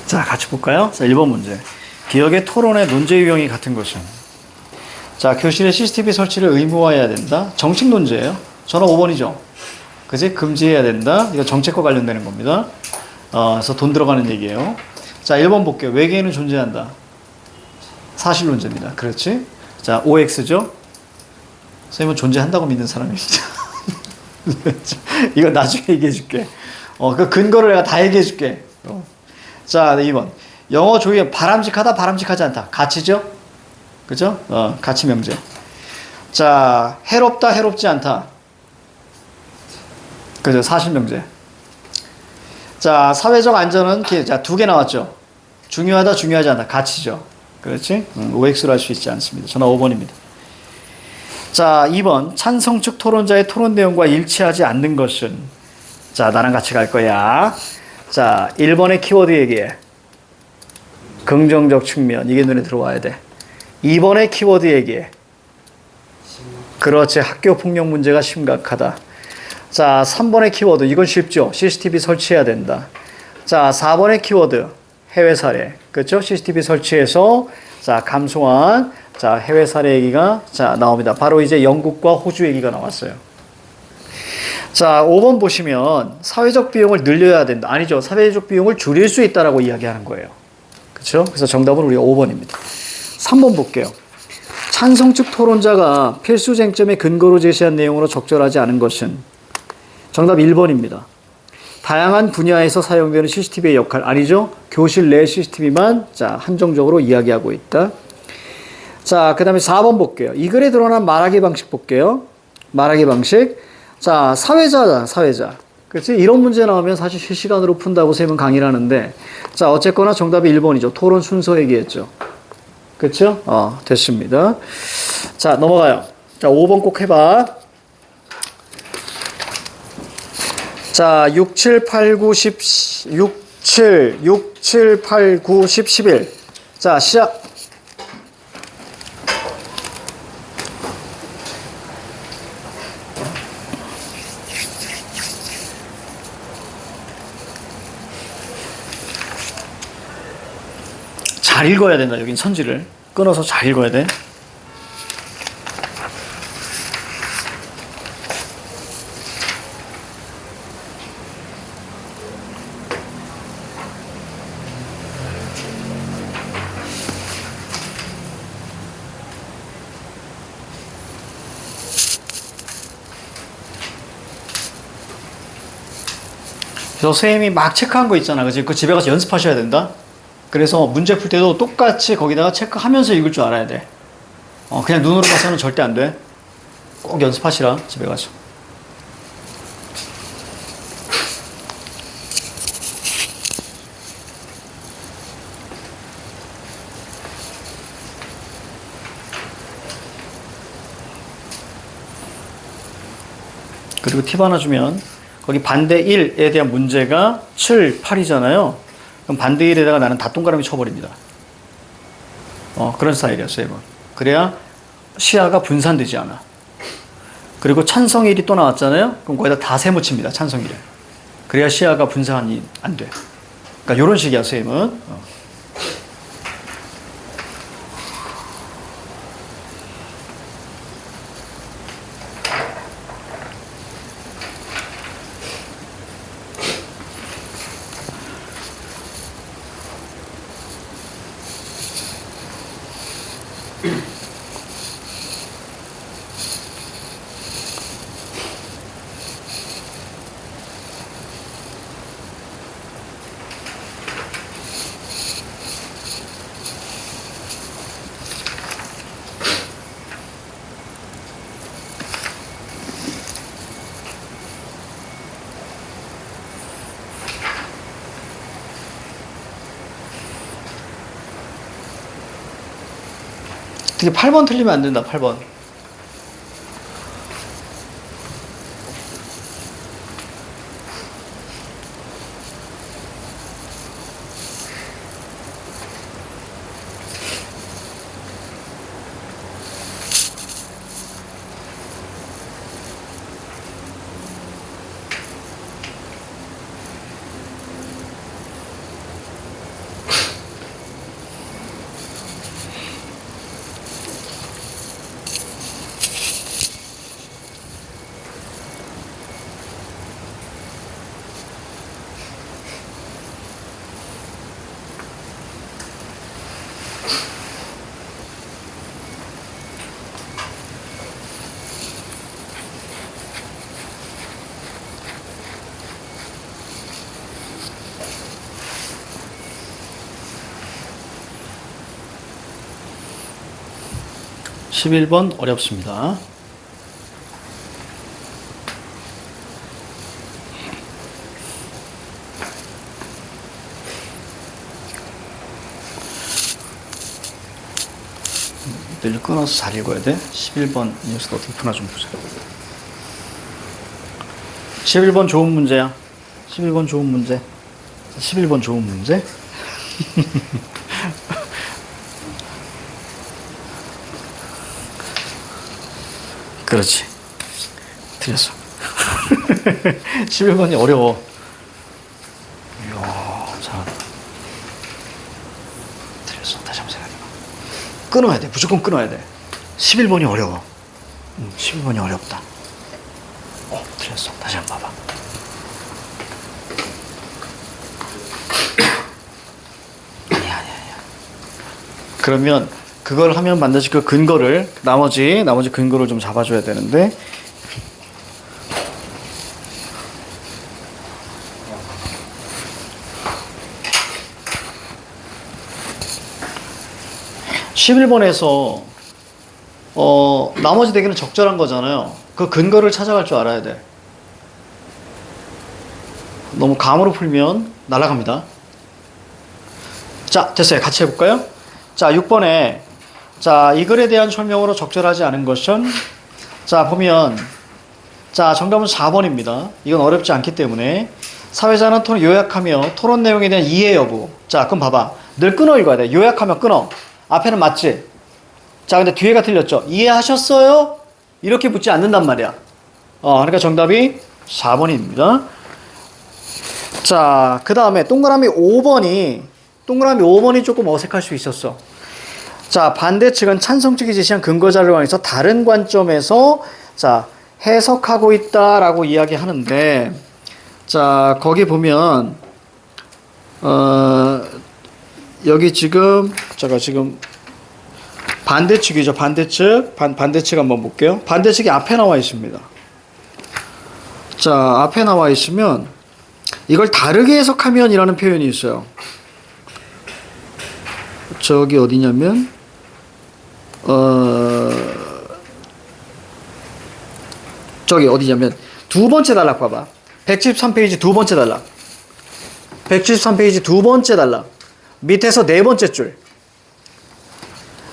자, 같이 볼까요? 자, 1번 문제. 기억의 토론의 논제 유형이 같은 것은? 자, 교실에 CCTV 설치를 의무화해야 된다. 정책 논제예요. 전화 5번이죠. 그지? 금지해야 된다. 이거 정책과 관련되는 겁니다. 그래서 돈 들어가는 얘기예요. 자, 1번 볼게요. 외계인은 존재한다. 사실 논제입니다. 그렇지? 자, OX죠? 선생님은 존재한다고 믿는 사람입니다. 이거 나중에 얘기해 줄게. 그 근거를 내가 다 얘기해 줄게. 자, 2번. 영어 조회 바람직하다, 바람직하지 않다. 가치죠? 그죠? 가치 명제. 자, 해롭다, 해롭지 않다. 그죠? 사실 명제. 자, 사회적 안전은 자, 2개 나왔죠? 중요하다, 중요하지 않다. 가치죠? 그렇지? OX로 할 수 있지 않습니다. 전화 5번입니다. 자, 2번. 찬성 측 토론자의 토론 내용과 일치하지 않는 것은? 자, 나랑 같이 갈 거야. 자, 1번의 키워드 얘기해. 긍정적 측면. 이게 눈에 들어와야 돼. 2번의 키워드 얘기해. 그렇지. 학교 폭력 문제가 심각하다. 자, 3번의 키워드. 이건 쉽죠. CCTV 설치해야 된다. 자, 4번의 키워드. 해외 사례. 그렇죠? CCTV 설치해서 자, 감소한 자, 해외 사례 얘기가 자, 나옵니다. 바로 이제 영국과 호주 얘기가 나왔어요. 자, 5번 보시면 사회적 비용을 늘려야 된다. 아니죠. 사회적 비용을 줄일 수 있다라고 이야기하는 거예요. 그렇죠? 그래서 정답은 우리가 5번입니다. 3번 볼게요. 찬성 측 토론자가 필수 쟁점의 근거로 제시한 내용으로 적절하지 않은 것은? 정답 1번입니다. 다양한 분야에서 사용되는 CCTV의 역할. 아니죠? 교실 내 CCTV만 자, 한정적으로 이야기하고 있다. 자, 그 다음에 4번 볼게요. 이 글에 드러난 말하기 방식 볼게요. 말하기 방식. 자, 사회자다, 사회자. 그렇지? 이런 문제 나오면 사실 실시간으로 푼다고 쌤은 강의를 하는데, 자, 어쨌거나 정답이 1번이죠. 토론 순서 얘기했죠. 그렇죠? 됐습니다. 자, 넘어가요. 자, 5번 꼭 해봐. 자, 6, 7, 8, 9, 10, 6, 7, 8, 9, 10, 11. 자, 시작. 잘 읽어야 된다. 여긴 선지를 끊어서 잘 읽어야 돼. 그래서 선생님이 막 체크한 거 있잖아. 그치? 그 집에 가서 연습하셔야 된다. 그래서 문제 풀 때도 똑같이 거기다가 체크하면서 읽을 줄 알아야 돼. 그냥 눈으로 봐서는 절대 안 돼. 꼭 연습하시라, 집에 가서. 그리고 팁 하나 주면, 거기 반대 1에 대한 문제가 7, 8이잖아요. 그럼 반대 1에다가 나는 다 동그라미 쳐버립니다. 그런 스타일이었어요, 이번. 그래야 시야가 분산되지 않아. 그리고 찬성 1이 또 나왔잖아요. 그럼 거기다 다 세묻힙니다, 찬성 1을. 그래야 시야가 분산이 안 돼. 그러니까 이런 식이야, 선생님은. 특히 8번 틀리면 안 된다, 8번. 11번 어렵습니다. 늘 끊어서 잘 읽어야 돼. 11번 이 녀석 어떻게 푸나 좀 보자. 11번 좋은 문제야. 11번 좋은 문제. 11번 좋은 문제. 그렇지. 틀렸어. 11번이 어려워. 이야, 잘한다. 틀렸어. 다시 한번 생각해봐. 끊어야 돼. 무조건 끊어야 돼. 11번이 어려워. 11번이 어렵다. 틀렸어. 다시 한번 봐봐. 아니야. 그러면 그걸 하면 반드시 그 근거를 나머지 근거를 좀 잡아줘야 되는데 (11번에서) 나머지 대개는 적절한 거잖아요. 그 근거를 찾아갈 줄 알아야 돼. 너무 감으로 풀면 날아갑니다. 자, 됐어요. 같이 해볼까요? 자, 6번에 자, 이 글에 대한 설명으로 적절하지 않은 것은 자, 보면 자, 정답은 4번입니다. 이건 어렵지 않기 때문에 사회자는 요약하며 토론 내용에 대한 이해 여부. 자, 그럼 봐봐. 늘 끊어 읽어야 돼. 요약하며 끊어. 앞에는 맞지? 자, 근데 뒤에가 틀렸죠? 이해하셨어요? 이렇게 묻지 않는단 말이야. 그러니까 정답이 4번입니다. 자, 그 다음에 동그라미 5번이 조금 어색할 수 있었어. 자, 반대측은 찬성 측이 제시한 근거 자료를 통해서 다른 관점에서 자, 해석하고 있다라고 이야기하는데 자, 거기 보면 여기 지금 제가 지금 반대측이죠. 반대측 한번 볼게요. 반대측이 앞에 나와 있습니다. 자, 앞에 나와 있으면 이걸 다르게 해석하면 이라는 표현이 있어요. 저기 어디냐면 저기 어디냐면 두 번째 단락 봐봐. 173페이지 두 번째 단락. 173페이지 두 번째 단락. 밑에서 네 번째 줄.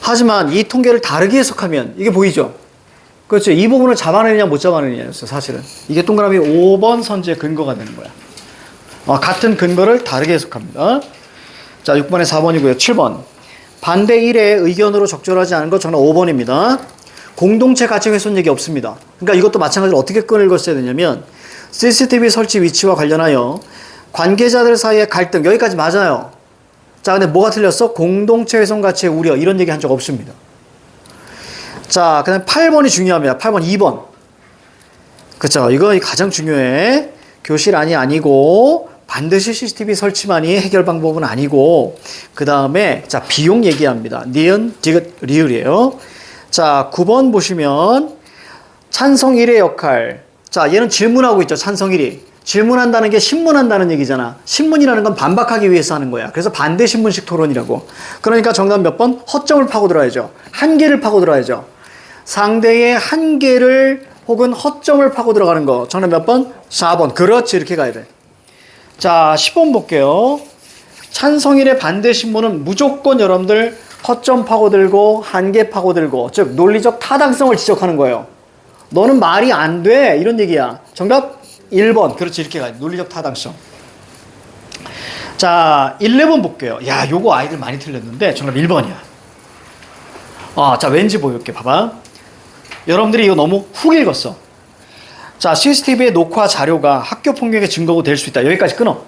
하지만 이 통계를 다르게 해석하면 이게 보이죠? 그렇죠. 이 부분을 잡아내느냐 못 잡아내느냐였어 사실은. 이게 동그라미 5번 선지의 근거가 되는 거야. 같은 근거를 다르게 해석합니다. 자, 6번에 4번이고요. 7번. 반대 1의 의견으로 적절하지 않은 것 정답 5번입니다. 공동체 가치 훼손 얘기 없습니다. 그러니까 이것도 마찬가지로 어떻게 끈을 읽었어야 되냐면 CCTV 설치 위치와 관련하여 관계자들 사이의 갈등 여기까지 맞아요. 자, 근데 뭐가 틀렸어? 공동체 훼손 가치의 우려 이런 얘기 한 적 없습니다. 자, 그 다음에 8번이 중요합니다. 8번, 2번. 그쵸. 이거 가장 중요해. 교실 안이 아니고 반드시 CCTV 설치만이 해결 방법은 아니고 그 다음에 자, 비용 얘기합니다. 니은, 디귿, 리을이에요. 자, 9번 보시면 찬성 1의 역할. 자, 얘는 질문하고 있죠. 찬성 1이. 질문한다는 게 신문한다는 얘기잖아. 신문이라는 건 반박하기 위해서 하는 거야. 그래서 반대 신문식 토론이라고. 그러니까 정답 몇 번? 허점을 파고들어야죠. 한계를 파고들어야죠. 상대의 한계를 혹은 허점을 파고 들어가는 거. 정답 몇 번? 4번. 그렇지. 이렇게 가야 돼. 자, 10번 볼게요. 찬성일의 반대 신문은 무조건 여러분들 허점 파고들고 한계 파고들고 즉 논리적 타당성을 지적하는 거예요. 너는 말이 안 돼. 이런 얘기야. 정답 1번. 그렇지. 이렇게 가야 돼. 논리적 타당성. 자, 11번 볼게요. 야, 요거 아이들 많이 틀렸는데 정답 1번이야. 자, 왠지 보여줄게. 봐봐. 여러분들이 이거 너무 훅 읽었어. 자, CCTV의 녹화 자료가 학교 폭력의 증거가 될 수 있다. 여기까지 끊어.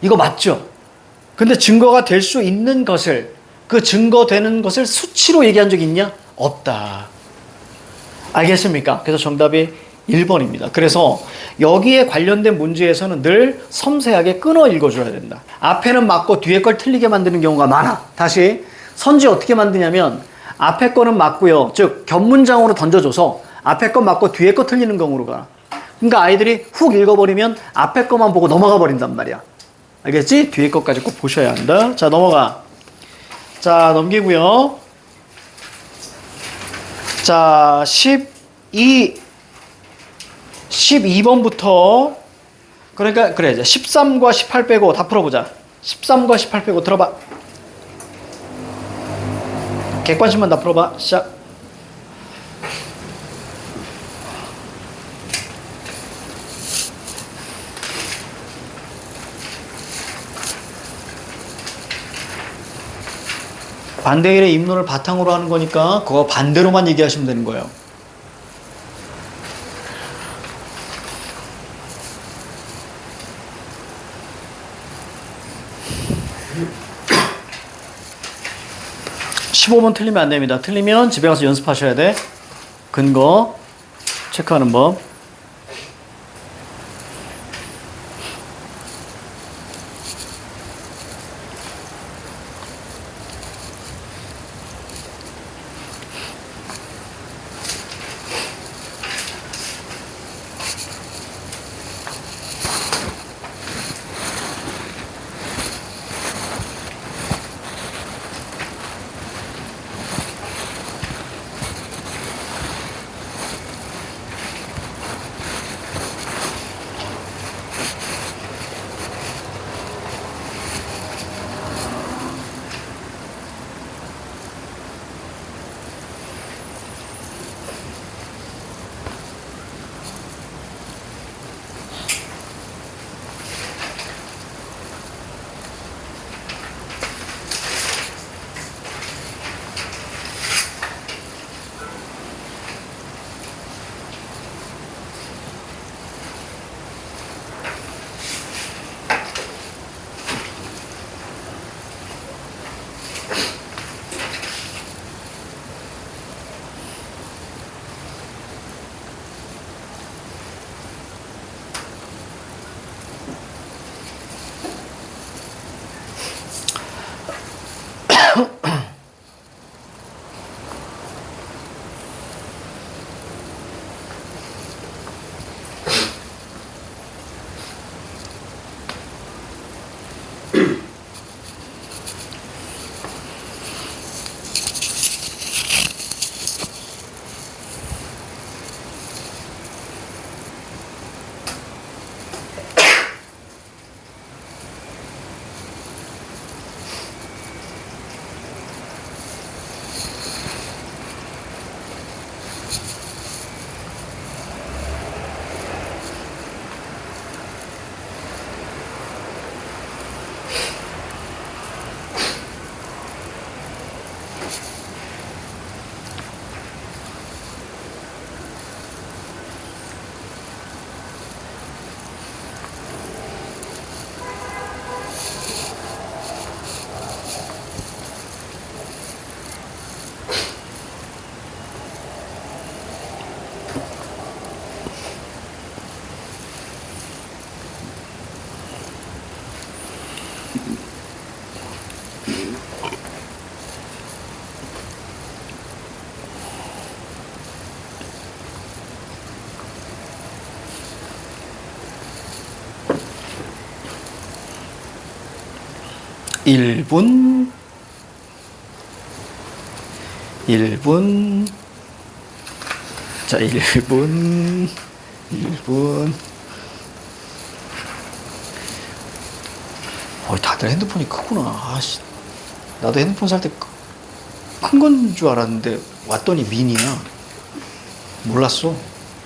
이거 맞죠? 근데 증거가 될 수 있는 것을 그 증거되는 것을 수치로 얘기한 적 있냐? 없다. 알겠습니까? 그래서 정답이 1번입니다. 그래서 여기에 관련된 문제에서는 늘 섬세하게 끊어 읽어줘야 된다. 앞에는 맞고 뒤에 걸 틀리게 만드는 경우가 많아. 다시 선지 어떻게 만드냐면 앞에 거는 맞고요. 즉 겹문장으로 던져줘서 앞에 거 맞고 뒤에 거 틀리는 경우로 가. 그러니까 아이들이 훅 읽어버리면 앞에 거만 보고 넘어가 버린단 말이야. 알겠지? 뒤에 거까지 꼭 보셔야 한다. 자, 넘어가. 자, 넘기고요. 자, 12번부터, 그러니까, 그래, 이제 13과 18 빼고 다 풀어보자. 13과 18 빼고 들어봐. 객관식만 다 풀어봐. 시작. 반대일의 입론을 바탕으로 하는 거니까 그거 반대로만 얘기하시면 되는 거예요. (15번) 틀리면 안 됩니다. 틀리면 집에 가서 연습하셔야 돼. 근거 체크하는 법. (1분) 자, 1분 다들 핸드폰이 크구나. 아씨, 나도 핸드폰 살 때 큰 건 줄 알았는데 왔더니 미니야. 몰랐어.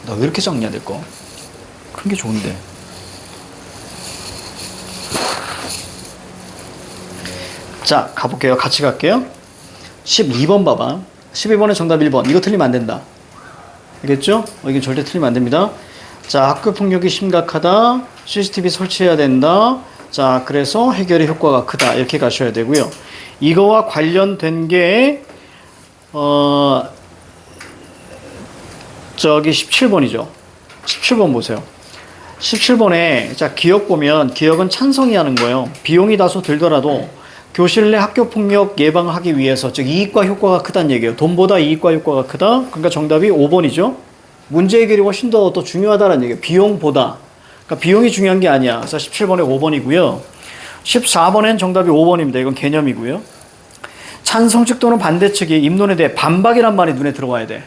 나 왜 이렇게 작냐, 내 거. 큰 게 좋은데. 자, 가볼게요. 같이 갈게요. 12번 봐봐. 12번의 정답 1번. 이거 틀리면 안 된다. 알겠죠? 이게 절대 틀리면 안 됩니다. 자, 학교 폭력이 심각하다. CCTV 설치해야 된다. 자, 그래서 해결의 효과가 크다. 이렇게 가셔야 되고요. 이거와 관련된 게 저기 17번이죠. 17번 보세요. 17번에 자, 기억 보면 기억은 찬성이 하는 거예요. 비용이 다소 들더라도 교실 내 학교 폭력 예방하기 위해서, 즉 이익과 효과가 크다는 얘기예요. 돈보다 이익과 효과가 크다. 그러니까 정답이 5번이죠. 문제 해결이 훨씬 더 중요하다는 얘기예요. 비용보다. 그러니까 비용이 중요한 게 아니야. 그래서 17번에 5번이고요. 14번엔 정답이 5번입니다. 이건 개념이고요. 찬성측 또는 반대측이 입론에 대해 반박이란 말이 눈에 들어와야 돼.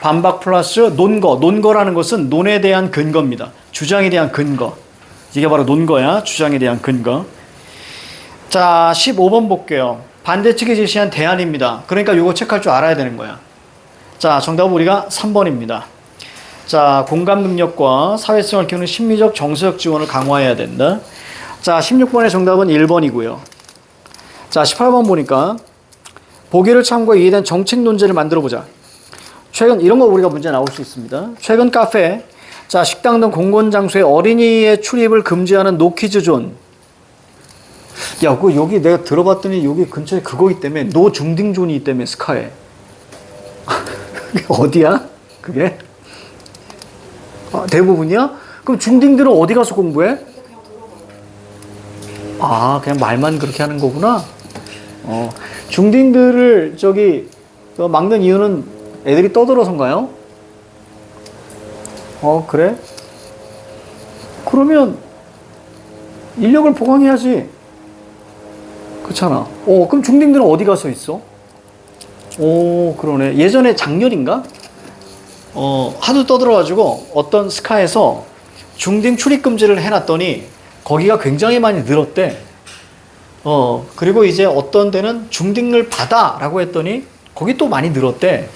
반박 플러스 논거. 논거라는 것은 논에 대한 근거입니다. 주장에 대한 근거. 이게 바로 논거야. 주장에 대한 근거. 자, 15번 볼게요. 반대측이 제시한 대안입니다. 그러니까 이거 체크할 줄 알아야 되는 거야. 자, 정답은 우리가 3번입니다. 자, 공감 능력과 사회성을 키우는 심리적 정서적 지원을 강화해야 된다. 자, 16번의 정답은 1번이고요. 자, 18번 보니까 보기를 참고해 이해된 정책 논제를 만들어보자. 최근 이런 거 우리가 문제 나올 수 있습니다. 최근 카페, 자, 식당 등 공공장소에 어린이의 출입을 금지하는 노키즈 존. 야, 그 여기 내가 들어봤더니 여기 근처에 그거 있다며. 노 중딩 존이 있다며, 스카에. 어디야? 그게? 아, 대부분이야? 그럼 중딩들은 어디 가서 공부해? 아, 그냥 말만 그렇게 하는 거구나. 중딩들을 막는 이유는 애들이 떠들어서인가요? 그래? 그러면 인력을 보강해야지. 그렇잖아. 그럼 중딩들은 어디 가서 있어? 그러네. 예전에 작년인가? 하도 떠들어가지고 어떤 스카에서 중딩 출입 금지를 해놨더니 거기가 굉장히 많이 늘었대. 그리고 이제 어떤 데는 중딩을 받아라고 했더니 거기 또 많이 늘었대.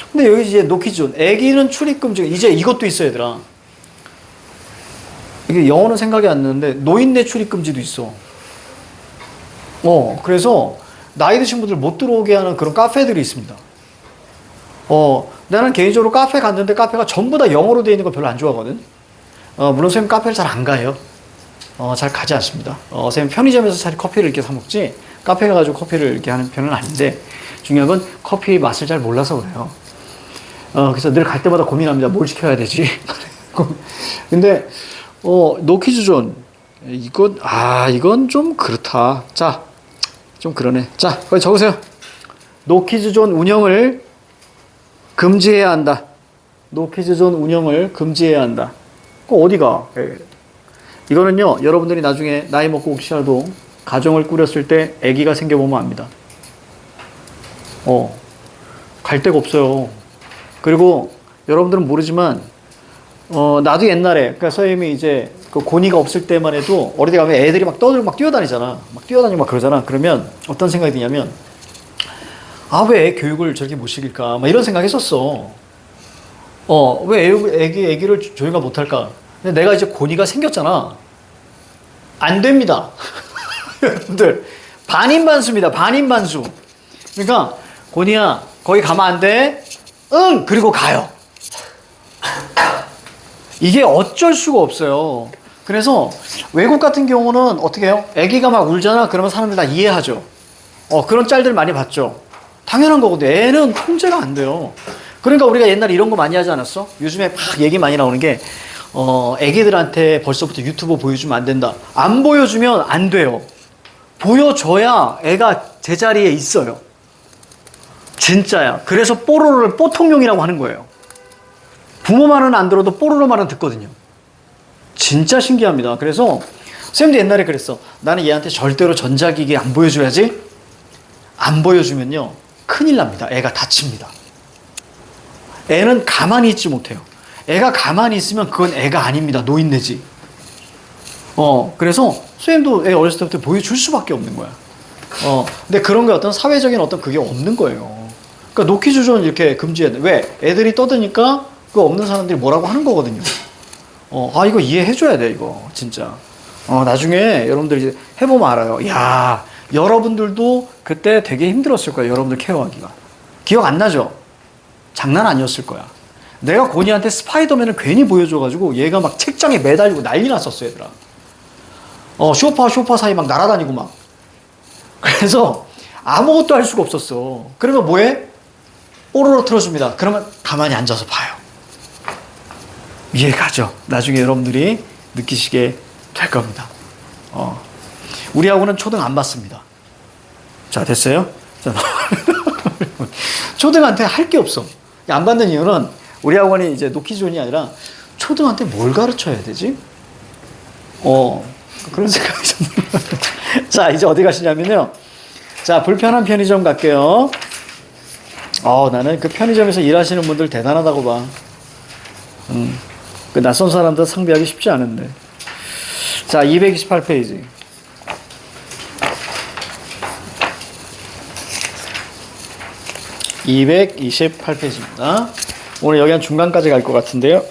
근데 여기 이제 노키존, 애기는 출입 금지, 이제 이것도 있어, 얘들아. 이게 영어는 생각이 안 나는데 노인네 출입 금지도 있어. 그래서 나이 드신 분들 못 들어오게 하는 그런 카페들이 있습니다. 나는 개인적으로 카페 갔는데 카페가 전부 다 영어로 되어 있는 거 별로 안 좋아하거든. 물론 선생님 카페를 잘 안 가요. 잘 가지 않습니다. 선생님 편의점에서 차라리 커피를 이렇게 사 먹지, 카페 가가지고 커피를 이렇게 하는 편은 아닌데, 중요한 건 커피 맛을 잘 몰라서 그래요. 그래서 늘 갈 때마다 고민합니다. 뭘 시켜야 되지? 근데, 노키즈존. 이건 좀 그렇다. 자, 좀 그러네. 자, 거기 적으세요. 노키즈존 운영을 금지해야 한다. 노키즈존 운영을 금지해야 한다. 어디가? 이거는요, 여러분들이 나중에 나이 먹고 혹시라도 가정을 꾸렸을 때 아기가 생겨보면 압니다. 갈 데가 없어요. 그리고 여러분들은 모르지만, 나도 옛날에, 그러니까 선생님이 이제 그 고니가 없을 때만 해도 어디 가면 애들이 막 떠들고 막 뛰어다니잖아. 막 뛰어다니고 막 그러잖아. 그러면 어떤 생각이 드냐면, 왜 애 교육을 저렇게 못 시킬까? 막 이런 생각 했었어. 왜 애기를 조용히 못할까? 근데 내가 이제 고니가 생겼잖아. 안 됩니다. 여러분들, 반인반수입니다. 반인반수. 그러니까, 고니야, 거기 가면 안 돼? 응! 그리고 가요. 이게 어쩔 수가 없어요. 그래서 외국 같은 경우는 어떻게 해요? 애기가 막 울잖아. 그러면 사람들 다 이해하죠. 그런 짤들 많이 봤죠. 당연한 거거든. 애는 통제가 안 돼요. 그러니까 우리가 옛날에 이런 거 많이 하지 않았어? 요즘에 막 얘기 많이 나오는 게, 애기들한테 벌써부터 유튜브 보여주면 안 된다. 안 보여주면 안 돼요. 보여줘야 애가 제자리에 있어요. 진짜야. 그래서 뽀로로를 뽀통용이라고 하는 거예요. 부모 말은 안 들어도 뽀로로 말은 듣거든요. 진짜 신기합니다. 그래서 쌤도 옛날에 그랬어. 나는 얘한테 절대로 전자기기 안 보여줘야지. 안 보여주면요, 큰일 납니다. 애가 다칩니다. 애는 가만히 있지 못해요. 애가 가만히 있으면 그건 애가 아닙니다. 노인네지. 그래서 선생님도 애 어렸을 때부터 보여줄 수밖에 없는 거야. 근데 그런 게 어떤 사회적인 어떤 그게 없는 거예요. 그러니까 노키즈존 이렇게 금지해야 돼. 왜? 애들이 떠드니까 그 없는 사람들이 뭐라고 하는 거거든요. 이거 이해해줘야 돼, 이거. 진짜. 나중에 여러분들 이제 해보면 알아요. 야, 여러분들도 그때 되게 힘들었을 거예요. 여러분들 케어하기가. 기억 안 나죠? 장난 아니었을 거야. 내가 고니한테 스파이더맨을 괜히 보여줘가지고 얘가 막 책장에 매달리고 난리 났었어, 얘들아. 쇼파 사이 막 날아다니고 막. 그래서 아무것도 할 수가 없었어. 그러면 뭐해? 뽀로로 틀어줍니다. 그러면 가만히 앉아서 봐요. 이해가죠? 나중에 여러분들이 느끼시게 될 겁니다. 우리하고는 초등 안 받습니다. 자, 됐어요? 자, 초등한테 할 게 없어. 안 받는 이유는 우리 학원이 이제 노키존이 아니라 초등한테 뭘 가르쳐야 되지? 그런 생각이 좀. 자, 이제 어디 가시냐면요. 자, 불편한 편의점 갈게요. 나는 그 편의점에서 일하시는 분들 대단하다고 봐. 그 낯선 사람들 상대하기 쉽지 않은데. 자, 228페이지. 228페이지입니다. 오늘 여기 한 중간까지 갈 것 같은데요.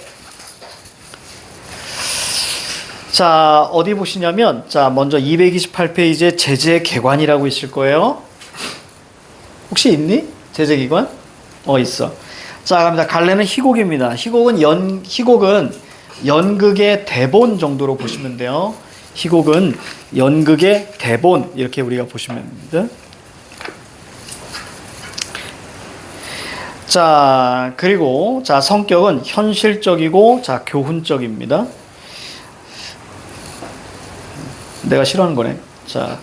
자, 어디 보시냐면, 자, 먼저 228페이지에 제재개관이라고 있을 거예요. 혹시 있니? 제재기관? 있어. 자, 갑니다. 갈래는 희곡입니다. 희곡은 연극의 대본 정도로 보시면 돼요. 희곡은 연극의 대본, 이렇게 우리가 보시면 됩니다. 자, 그리고, 자, 성격은 현실적이고, 자, 교훈적입니다. 내가 싫어하는 거네. 자,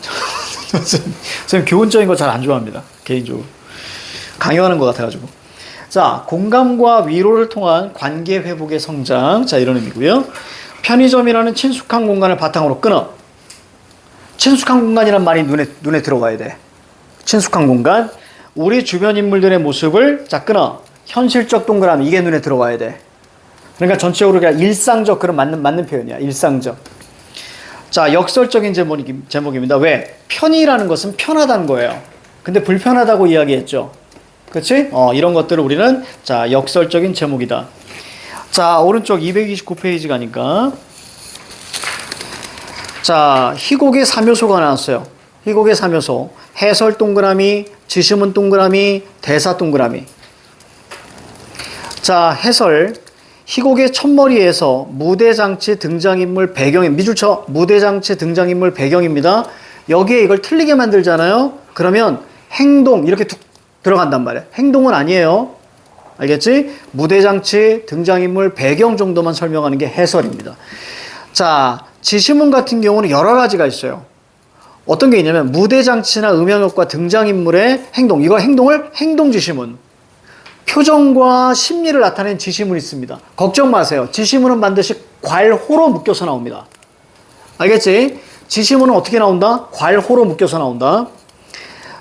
선생님 교훈적인 거 잘 안 좋아합니다. 개인적으로. 강요하는 것 같아가지고. 자, 공감과 위로를 통한 관계 회복의 성장. 자, 이런 의미고요. 편의점이라는 친숙한 공간을 바탕으로 끊어. 친숙한 공간이란 말이 눈에 들어가야 돼. 친숙한 공간. 우리 주변 인물들의 모습을 자, 끊어. 현실적 동그라미. 이게 눈에 들어가야 돼. 그러니까 전체적으로 그냥 일상적, 그런 맞는 표현이야. 일상적. 자, 역설적인 제목입니다. 왜? 편이라는 것은 편하다는 거예요. 근데 불편하다고 이야기했죠. 그치? 이런 것들을 우리는, 자, 역설적인 제목이다. 자, 오른쪽 229페이지 가니까. 자, 희곡의 3요소가 나왔어요. 희곡의 3요소. 해설 동그라미, 지시문 동그라미, 대사 동그라미. 자, 해설. 희곡의 첫머리에서 무대장치 등장인물 배경인, 밑줄 쳐. 무대장치 등장인물 배경입니다. 여기에 이걸 틀리게 만들잖아요. 그러면 행동 이렇게 툭 들어간단 말이에요. 행동은 아니에요. 알겠지? 무대장치 등장인물 배경 정도만 설명하는 게 해설입니다. 자, 지시문 같은 경우는 여러 가지가 있어요. 어떤 게 있냐면 무대장치나 음향효과 등장인물의 행동, 이거 행동을 행동지시문, 표정과 심리를 나타낸 지시문이 있습니다. 걱정 마세요. 지시문은 반드시 괄호로 묶여서 나옵니다. 알겠지? 지시문은 어떻게 나온다? 괄호로 묶여서 나온다.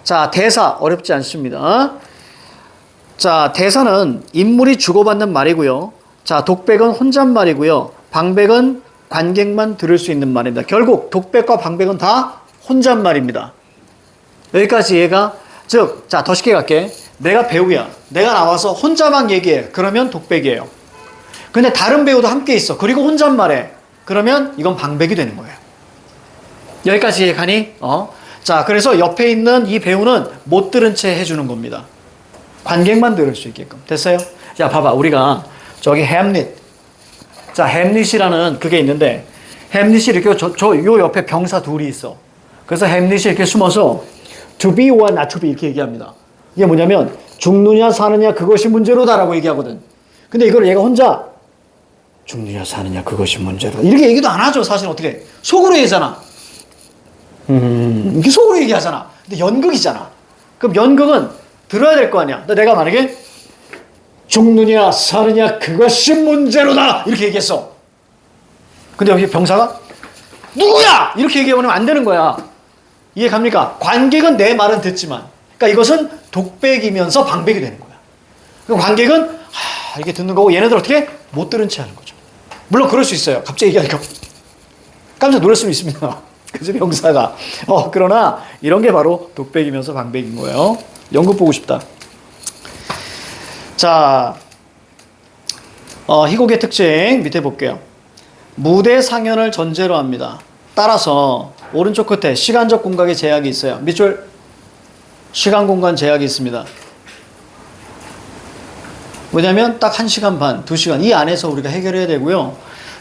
자, 대사 어렵지 않습니다. 자, 대사는 인물이 주고받는 말이고요. 자, 독백은 혼잣말이고요. 방백은 관객만 들을 수 있는 말입니다. 결국 독백과 방백은 다 혼잣말입니다. 여기까지 이해가? 즉, 자, 더 쉽게 갈게. 내가 배우야. 내가 나와서 혼자만 얘기해. 그러면 독백이에요. 근데 다른 배우도 함께 있어. 그리고 혼잣말해. 그러면 이건 방백이 되는 거예요. 여기까지 이해가니? 자, 그래서 옆에 있는 이 배우는 못 들은 채 해주는 겁니다. 관객만 들을 수 있게끔. 됐어요? 자, 봐봐. 우리가 저기 햄릿. 자, 햄릿이라는 그게 있는데, 햄릿이 이렇게 요 옆에 병사 둘이 있어. 그래서 햄릿이 이렇게 숨어서 to be와 not to be 이렇게 얘기합니다. 이게 뭐냐면 죽느냐 사느냐 그것이 문제로다라고 얘기하거든. 근데 이걸 얘가 혼자 죽느냐 사느냐 그것이 문제로다 이렇게 얘기도 안 하죠. 사실 어떻게 속으로 얘기하잖아. 이게 속으로 얘기하잖아. 근데 연극이잖아. 그럼 연극은 들어야 될 거 아니야. 근데 내가 만약에 죽느냐 사느냐 그것이 문제로다 이렇게 얘기했어. 근데 여기 병사가 누구야 이렇게 얘기하면 안 되는 거야. 이해 갑니까? 관객은 내 말은 듣지만, 그러니까 이것은 독백이면서 방백이 되는 거야. 그럼 관객은 이렇게 듣는 거고 얘네들 어떻게 못 들은 채 하는 거죠. 물론 그럴 수 있어요. 갑자기 얘기하니까 깜짝 놀랄 수는 있습니다. 그죠, 병사가. 그러나 이런 게 바로 독백이면서 방백인 거예요. 연극 보고 싶다. 자, 희곡의 특징 밑에 볼게요. 무대 상연을 전제로 합니다. 따라서 오른쪽 끝에 시간적 공간의 제약이 있어요. 밑줄 시간 공간 제약이 있습니다. 뭐냐면 딱 1시간 반, 2시간 이 안에서 우리가 해결해야 되고요.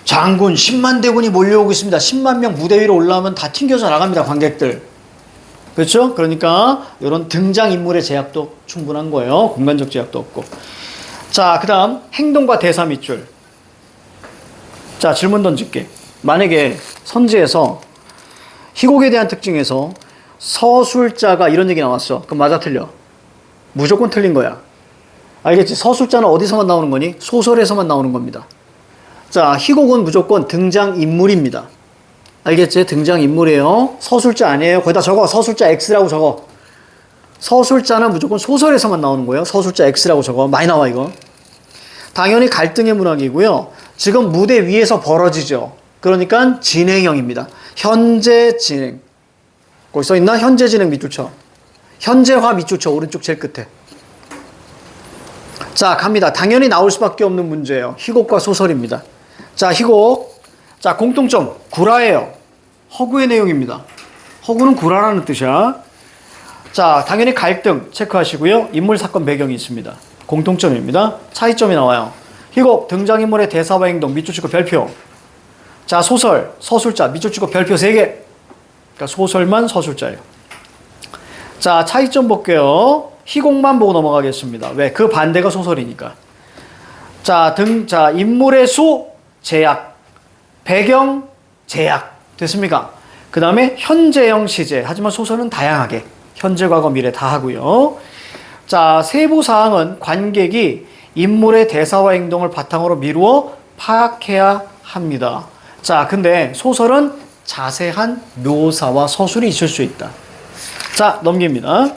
장군 10만 대군이 몰려오고 있습니다. 10만 명 무대 위로 올라오면 다 튕겨져 나갑니다. 관객들. 그렇죠? 그러니까 이런 등장인물의 제약도 충분한 거예요. 공간적 제약도 없고. 자, 그 다음 행동과 대사 밑줄. 자, 질문 던질게. 만약에 선지에서 희곡에 대한 특징에서 서술자가 이런 얘기 나왔어. 그럼 맞아 틀려? 무조건 틀린 거야. 알겠지? 서술자는 어디서만 나오는 거니? 소설에서만 나오는 겁니다. 자, 희곡은 무조건 등장인물입니다. 알겠지? 등장인물이에요. 서술자 아니에요. 거기다 적어. 서술자 X라고 적어. 서술자는 무조건 소설에서만 나오는 거예요. 서술자 X라고 적어. 많이 나와 이거. 당연히 갈등의 문학이고요. 지금 무대 위에서 벌어지죠. 그러니까 진행형입니다. 현재 진행. 거기 써있나? 현재 진행 밑줄 쳐. 현재화 밑줄 쳐. 오른쪽 제일 끝에. 자, 갑니다. 당연히 나올 수밖에 없는 문제예요. 희곡과 소설입니다. 자, 희곡. 자, 공통점. 구라예요. 허구의 내용입니다. 허구는 구라라는 뜻이야. 자, 당연히 갈등 체크하시고요. 인물, 사건, 배경이 있습니다. 공통점입니다. 차이점이 나와요. 희곡, 등장인물의 대사와 행동, 밑줄 치고 별표. 자, 소설, 서술자, 밑줄 치고 별표 3개. 그러니까 소설만 서술자예요. 자, 차이점 볼게요. 희곡만 보고 넘어가겠습니다. 왜? 그 반대가 소설이니까. 자, 인물의 수, 제약. 배경, 제약. 됐습니까? 그 다음에 현재형 시제. 하지만 소설은 다양하게. 현재, 과거, 미래 다 하고요. 자, 세부 사항은 관객이 인물의 대사와 행동을 바탕으로 미루어 파악해야 합니다. 자, 근데 소설은 자세한 묘사와 서술이 있을 수 있다. 자, 넘깁니다.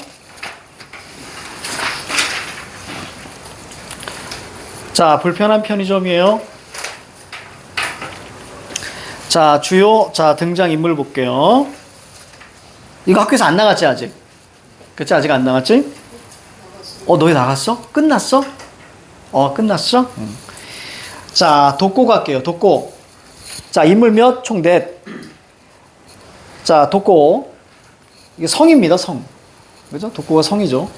자, 불편한 편의점이에요. 자, 등장인물 볼게요. 이거 학교에서 안 나갔지, 아직? 그치, 아직 안 나갔지? 너희 나갔어? 끝났어? 끝났어? 자, 독고 갈게요, 독고. 자, 인물 몇? 총 넷. 자, 독고. 이게 성입니다, 성. 그죠? 독고가 성이죠.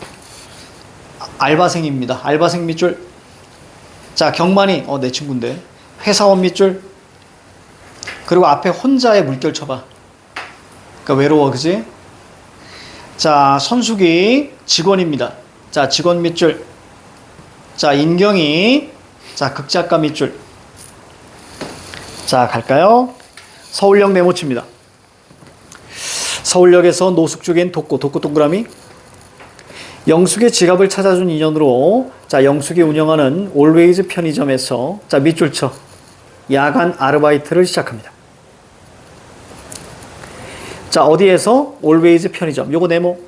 알바생입니다. 알바생 밑줄. 자, 경만이, 내 친구인데. 회사원 밑줄. 그리고 앞에 혼자의 물결 쳐봐. 그러니까 외로워, 그지? 자, 선숙이 직원입니다. 자, 직원 밑줄. 자, 인경이. 자, 극작가 밑줄. 자, 갈까요? 서울역 메모치입니다. 서울역에서 노숙 중인 독고 동그라미. 영숙의 지갑을 찾아준 인연으로 자, 영숙이 운영하는 올웨이즈 편의점에서 자, 밑줄 쳐. 야간 아르바이트를 시작합니다. 자, 어디에서? 올웨이즈 편의점. 요거 네모.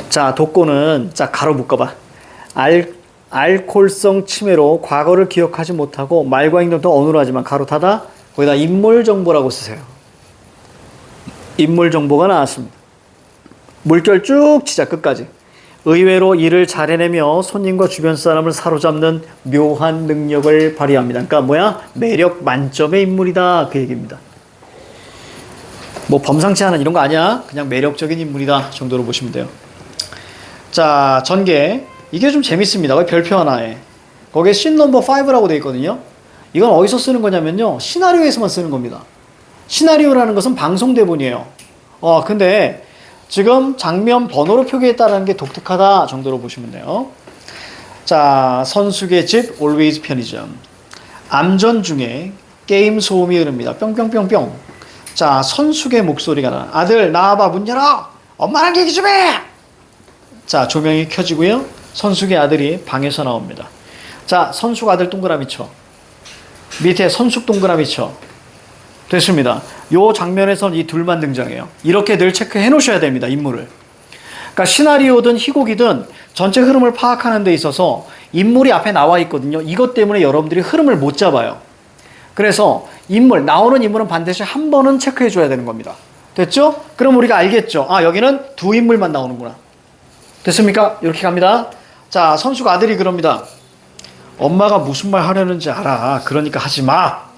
자, 독고는 자, 가로 묶어봐. 알코올성 치매로 과거를 기억하지 못하고 말과 행동도 어눌하지만 가로 닫아 거기다 인물 정보라고 쓰세요. 인물 정보가 나왔습니다. 물결 쭉 치자 끝까지. 의외로 일을 잘 해내며 손님과 주변 사람을 사로잡는 묘한 능력을 발휘합니다. 그러니까 뭐야? 매력 만점의 인물이다. 그 얘기입니다. 뭐 범상치 않은 이런 거 아니야. 그냥 매력적인 인물이다 정도로 보시면 돼요. 자, 전개. 이게 좀 재밌습니다. 거기 별표 하나에. 거기에 씬 넘버 5라고 되어 있거든요. 이건 어디서 쓰는 거냐면요. 시나리오에서만 쓰는 겁니다. 시나리오라는 것은 방송 대본이에요. 근데 지금 장면 번호로 표기했다는 게 독특하다 정도로 보시면 돼요. 자, 선숙의 집 올웨이즈 편의점. 암전 중에 게임 소음이 흐릅니다. 뿅뿅뿅뿅. 자, 선숙의 목소리가 나. 아들 나와봐, 문 열어. 엄마랑 얘기 좀 해. 자, 조명이 켜지고요. 선숙의 아들이 방에서 나옵니다. 자, 선숙 아들 동그라미 쳐. 밑에 선숙 동그라미 쳐. 됐습니다. 요 장면에선 이 둘만 등장해요. 이렇게 늘 체크해 놓으셔야 됩니다. 인물을. 그러니까 시나리오든 희곡이든 전체 흐름을 파악하는 데 있어서 인물이 앞에 나와 있거든요. 이것 때문에 여러분들이 흐름을 못 잡아요. 그래서 나오는 인물은 반드시 한 번은 체크해 줘야 되는 겁니다. 됐죠? 그럼 우리가 알겠죠. 여기는 두 인물만 나오는구나. 됐습니까? 이렇게 갑니다. 자, 선숙 아들이 그럽니다. 엄마가 무슨 말 하려는지 알아. 그러니까 하지 마.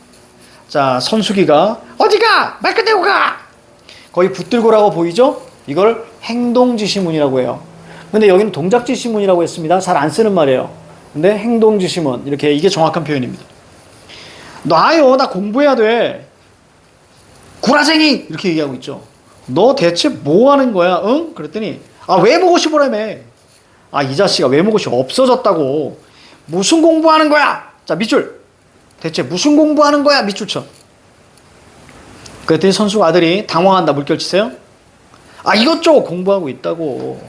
자, 선숙이가 어디가? 말 끝내고 가! 거의 붙들고라고 보이죠? 이걸 행동지시문이라고 해요. 근데 여기는 동작지시문이라고 했습니다. 잘 안 쓰는 말이에요. 근데 행동지시문. 이게 정확한 표현입니다. 놔요. 나 공부해야 돼. 구라쟁이! 이렇게 얘기하고 있죠. 너 대체 뭐 하는 거야? 응? 그랬더니 외모고시 보라며. 이 자식아 외모고시 없어졌다고. 무슨 공부하는 거야? 자, 밑줄. 대체 무슨 공부하는 거야? 밑줄 쳐. 그랬더니 선숙 아들이 당황한다. 물결 치세요. 이것저것 공부하고 있다고.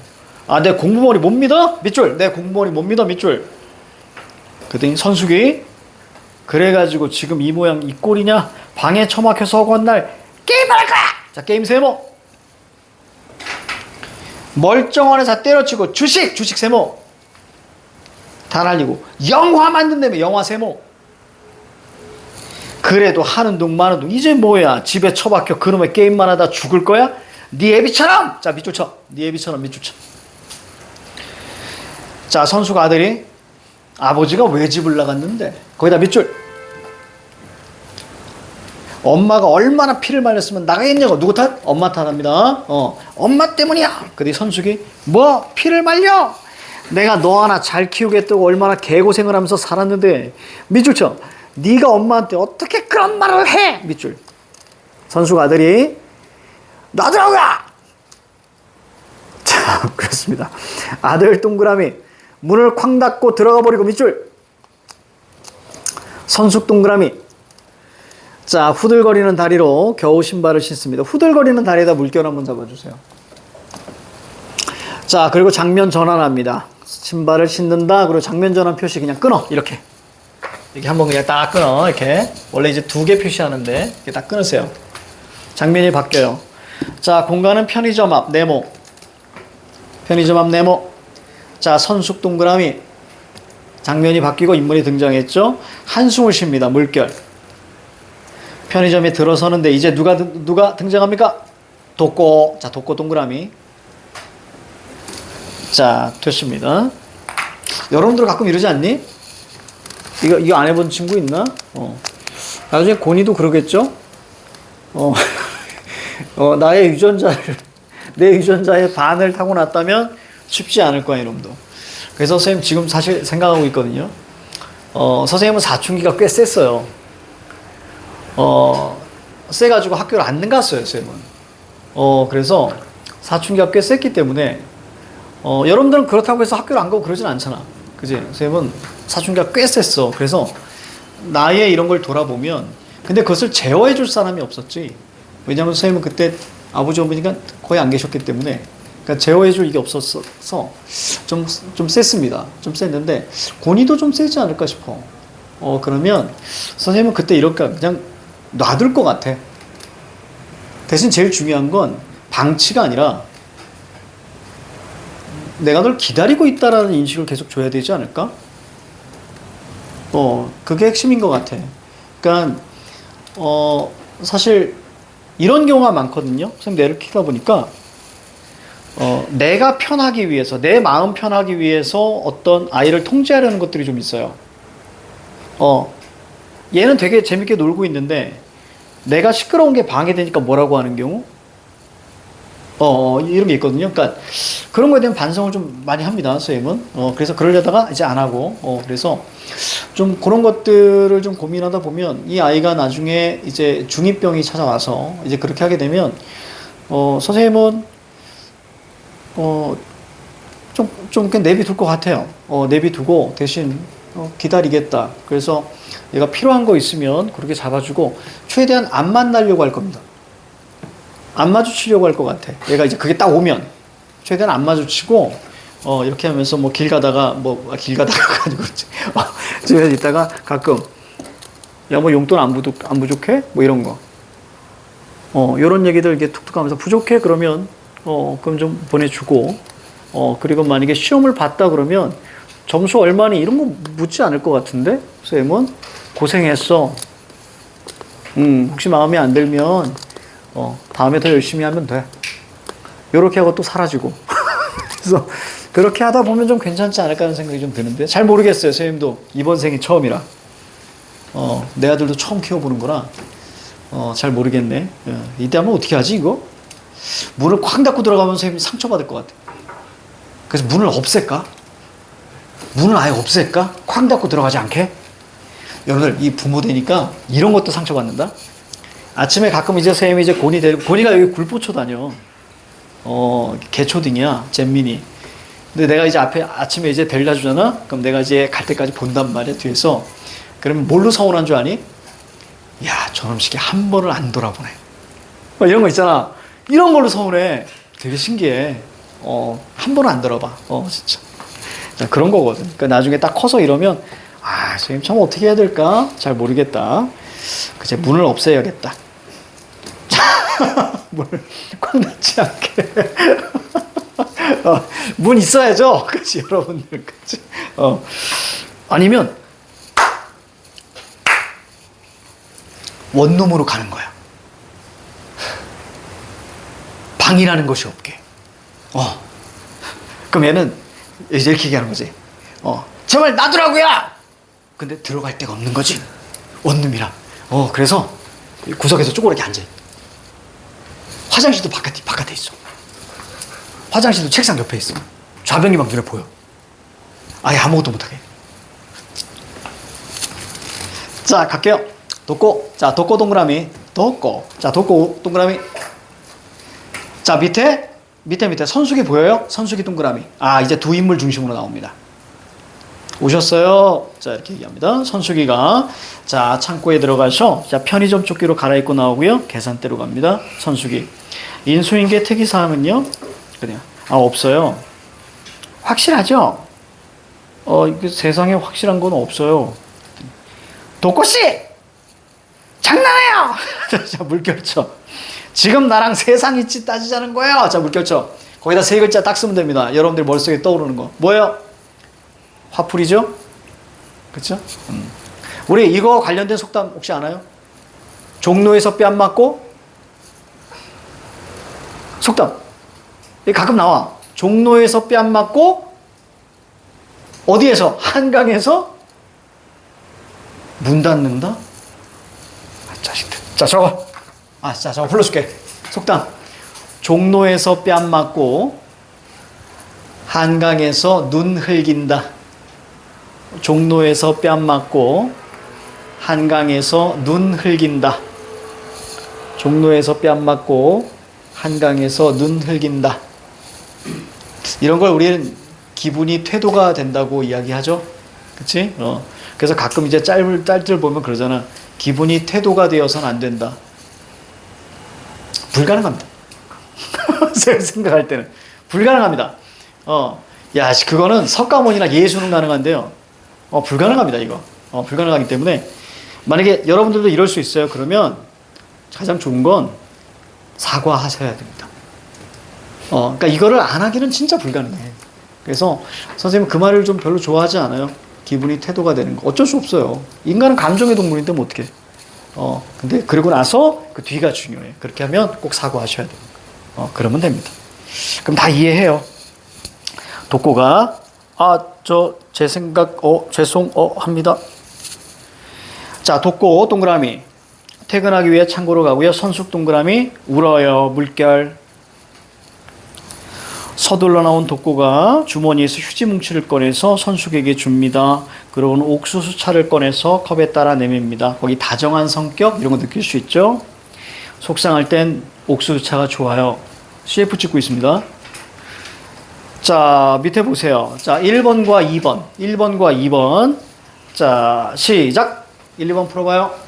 내 공부머리 못 믿어? 밑줄. 내 공부머리 못 믿어? 밑줄. 그랬더니 선숙이 그래가지고 지금 이 모양 이 꼴이냐? 방에 처박혀서 허구한 날 게임을 할 거야. 자, 게임 세모. 멀쩡한 회사 때려치고 주식 세모 다 날리고 영화 만든다며 영화 세모. 그래도 하는 둥 마는 둥 이제 뭐야 집에 처박혀 그놈의 게임만 하다 죽을 거야? 네 애비처럼. 자 밑줄 쳐. 네 애비처럼 밑줄 쳐. 자 선수가 아들이 아버지가 왜 집을 나갔는데 거기다 밑줄. 엄마가 얼마나 피를 말렸으면 나가겠냐고. 누구 탓? 엄마 탓합니다. 엄마 때문이야. 그랬더니 선숙이 뭐 피를 말려? 내가 너 하나 잘 키우겠다고 얼마나 개고생을 하면서 살았는데. 밑줄 쳐. 네가 엄마한테 어떻게 그런 말을 해? 밑줄. 선숙 아들이 놔두라고. 자 그렇습니다. 아들 동그라미 문을 쾅 닫고 들어가 버리고 밑줄. 선숙 동그라미. 자 후들거리는 다리로 겨우 신발을 신습니다. 후들거리는 다리에다 물결 한번 잡아주세요. 자 그리고 장면 전환합니다. 신발을 신는다. 그리고 장면 전환 표시 그냥 끊어. 이렇게 한번 그냥 딱 끊어. 이렇게 원래 이제 2개 표시하는데 이렇게 딱 끊으세요. 장면이 바뀌어요. 자 공간은 편의점 앞 네모. 편의점 앞 네모. 자 선숙 동그라미. 장면이 바뀌고 인물이 등장했죠. 한숨을 쉽니다. 물결. 편의점에 들어서는데 이제 누가 등장합니까? 독고. 자 독고 동그라미. 자 됐습니다. 여러분들 가끔 이러지 않니? 이거 안 해본 친구 있나? 나중에 고니도 그러겠죠? 나의 유전자를 내 유전자의 반을 타고났다면 쉽지 않을 거야 이놈도. 그래서 선생님 지금 사실 생각하고 있거든요. 선생님은 사춘기가 꽤 셌어요. 세가지고 학교를 안 갔어요, 쌤은. 그래서 사춘기가 꽤 셌기 때문에, 여러분들은 그렇다고 해서 학교를 안 가고 그러진 않잖아. 그지? 쌤은 사춘기가 꽤 셌어. 그래서 나의 이런 걸 돌아보면, 근데 그것을 제어해 줄 사람이 없었지. 왜냐면 선생님은 그때 아버지 어머니가 거의 안 계셨기 때문에, 그러니까 제어해 줄 이게 없었어서 좀 셌습니다. 좀 셌는데, 권위도 좀 세지 않을까 싶어. 그러면 선생님은 그때 이럴까, 그냥 놔둘 것 같아. 대신 제일 중요한 건 방치가 아니라 내가 널 기다리고 있다라는 인식을 계속 줘야 되지 않을까? 그게 핵심인 것 같아. 그러니까 사실 이런 경우가 많거든요. 선생님 뇌를 키다 보니까 내가 편하기 위해서, 내 마음 편하기 위해서 어떤 아이를 통제하려는 것들이 좀 있어요. 얘는 되게 재밌게 놀고 있는데 내가 시끄러운 게 방해되니까 뭐라고 하는 경우? 이런 게 있거든요. 그러니까 그런 거에 대한 반성을 좀 많이 합니다, 선생님은. 그래서 그러려다가 이제 안 하고, 그래서 좀 그런 것들을 좀 고민하다 보면 이 아이가 나중에 이제 중2병이 찾아와서 이제 그렇게 하게 되면, 선생님은, 좀 그냥 내비둘 것 같아요. 내비두고 대신 기다리겠다. 그래서 얘가 필요한 거 있으면 그렇게 잡아주고 최대한 안 만나려고 할 겁니다. 안 마주치려고 할 것 같아. 얘가 이제 그게 딱 오면 최대한 안 마주치고 이렇게 하면서 뭐 길 가다가 길 가다가 아니고 집에 있다가 가끔 야 뭐 용돈 안 부족해? 뭐 이런 거. 요런 얘기들 이렇게 툭툭 하면서 부족해? 그러면 그럼 좀 보내주고 그리고 만약에 시험을 봤다 그러면 점수 얼마니 이런 거 묻지 않을 것 같은데 쌤은 고생했어. 혹시 마음에 안 들면 다음에 더 열심히 하면 돼. 요렇게 하고 또 사라지고. 그래서 그렇게 하다 보면 좀 괜찮지 않을까 하는 생각이 좀 드는데 잘 모르겠어요. 선생님도 이번 생이 처음이라 내 아들도 처음 키워보는 거라 잘 모르겠네. 이때 하면 어떻게 하지 이거? 문을 쾅 닫고 들어가면 선생님이 상처받을 것 같아. 그래서 문을 없앨까? 문을 아예 없앨까? 쾅 닫고 들어가지 않게? 여러분들 이 부모 되니까 이런 것도 상처받는다. 아침에 가끔 이제 선생님이 이제 고니가 여기 굴포초 다녀. 개초딩이야, 잼민이. 근데 내가 이제 아침에 이제 데려다 주잖아? 그럼 내가 이제 갈 때까지 본단 말이야, 뒤에서. 그러면 뭘로 서운한 줄 아니? 야, 저놈 새끼 한 번을 안 돌아보네. 이런 거 있잖아. 이런 걸로 서운해. 되게 신기해. 한 번은 안 돌아봐. 진짜. 자, 그런 거거든. 그러니까 나중에 딱 커서 이러면, 선생님 참 어떻게 해야 될까? 잘 모르겠다. 그제 문을 없애야겠다. 문을 꽉 닫지 않게. 문 있어야죠. 그치, 여러분들. 그치? 아니면, 원룸으로 가는 거야. 방이라는 것이 없게. 그럼 얘는 이제 이렇게 얘기하는 거지. 제발 놔두라고요! 근데 들어갈 데가 없는 거지. 원룸이라. 그래서 구석에서 쪼그랗게 앉아있. 화장실도 바깥에 있어. 화장실도 책상 옆에 있어. 좌변이 막 눈에 보여. 아예 아무것도 못하게. 자, 갈게요. 독고. 자, 독고 동그라미. 독고. 자, 독고 동그라미. 자, 밑에 선수기 보여요? 선수기 동그라미. 이제 두 인물 중심으로 나옵니다. 오셨어요? 자, 이렇게 얘기합니다. 선수기가. 자, 창고에 들어가서, 자, 편의점 조끼로 갈아입고 나오고요. 계산대로 갑니다. 선수기. 인수인계 특이사항은요? 그냥, 없어요. 확실하죠? 세상에 확실한 건 없어요. 독고씨! 장난해요! 자, 물결쳐. 지금 나랑 세상 이치 따지자는 거예요. 자, 물결쳐. 거기다 세 글자 딱 쓰면 됩니다. 여러분들 머릿속에 떠오르는 거. 뭐예요? 화풀이죠? 그쵸? 우리 이거 관련된 속담 혹시 아나요? 종로에서 뺨 맞고 속담. 가끔 나와. 종로에서 뺨 맞고 어디에서? 한강에서 문 닫는다? 자식들. 자, 저거. 자, 저거 불러줄게. 속담. 종로에서 뺨 맞고 한강에서 눈 흘긴다. 종로에서 뺨 맞고 한강에서 눈 흘긴다. 종로에서 뺨 맞고 한강에서 눈 흘긴다. 이런 걸 우리는 기분이 퇴도가 된다고 이야기하죠. 그치? 그래서 가끔 이제 짤들 보면 그러잖아. 기분이 퇴도가 되어서는 안 된다. 불가능합니다. 생각할 때는. 불가능합니다. 야, 그거는 석가모니나 예수는 가능한데요. 불가능합니다, 이거. 불가능하기 때문에. 만약에 여러분들도 이럴 수 있어요. 그러면 가장 좋은 건 사과하셔야 됩니다. 그러니까 이거를 안 하기는 진짜 불가능해. 그래서 선생님은 그 말을 좀 별로 좋아하지 않아요. 기분이 태도가 되는 거. 어쩔 수 없어요. 인간은 감정의 동물인데 뭐 어떡해. 근데 그러고 나서 그 뒤가 중요해. 그렇게 하면 꼭 사과하셔야 돼요. 그러면 됩니다. 그럼 다 이해해요. 독고가 제 생각 합니다. 자, 독고 동그라미. 퇴근하기 위해 창고로 가고요. 선숙 동그라미. 울어요. 물결. 서둘러 나온 독고가 주머니에서 휴지 뭉치를 꺼내서 선숙에게 줍니다. 그러고는 옥수수차를 꺼내서 컵에 따라 내밉니다. 거기 다정한 성격 이런 거 느낄 수 있죠. 속상할 땐 옥수수차가 좋아요. CF 찍고 있습니다. 자, 밑에 보세요. 자, 1번과 2번. 1번과 2번. 자, 시작. 1, 2번 풀어봐요.